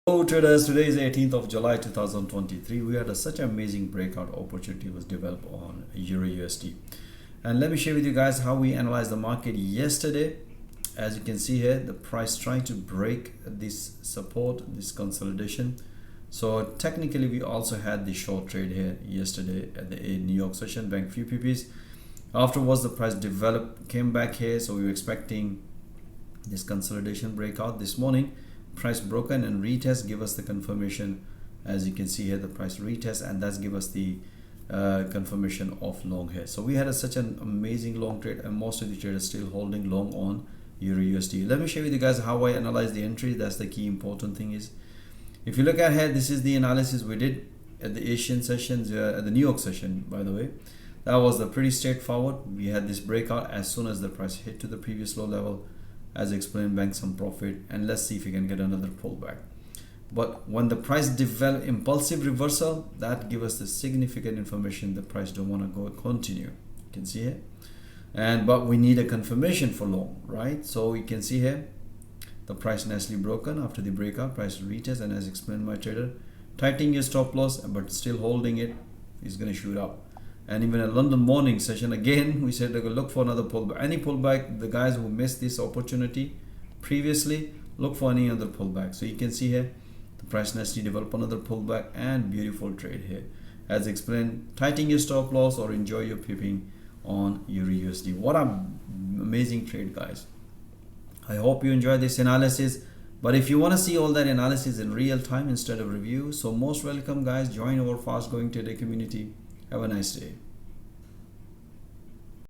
Hello traders, today is 18th of July 2023. We had such an amazing breakout opportunity was developed on EURUSD. And let me share with you guys how we analyzed the market yesterday. As you can see here, the price trying to break this support, this consolidation. So technically we also had the short trade here yesterday at the New York session, bank few PPs. Afterwards the price developed, came back here, so we were expecting this consolidation breakout this morning. Price broken and retest give us the confirmation. As you can see here, the price retest, and that's give us the confirmation of long here. So we had such an amazing long trade, and most of the traders still holding long on EURUSD. Let me show you guys how I analyze the entry. That's the key important thing. Is if you look at here, this is the analysis we did at the Asian sessions, at the New York session, by the way. That was the pretty straightforward. We had this breakout as soon as the price hit to the previous low level. As explained, bank some profit, and let's see if we can get another pullback. But when the price develop impulsive reversal, that give us the significant information the price don't want to go continue. You can see here, but we need a confirmation for long, right? So you can see here the price nicely broken after the breakout, price retest, and as explained by trader, tightening your stop loss but still holding it is going to shoot up. And even a London morning session, again we said look for another pullback. Any pullback, the guys who missed this opportunity previously, look for any other pullback. So you can see here the price nicely develop another pullback, and beautiful trade here. As explained, tighten your stop loss or enjoy your pipping on EURUSD. What an amazing trade, guys. I hope you enjoy this analysis. But if you want to see all that analysis in real time instead of review, so most welcome guys, join our fast growing trader community. Have a nice day.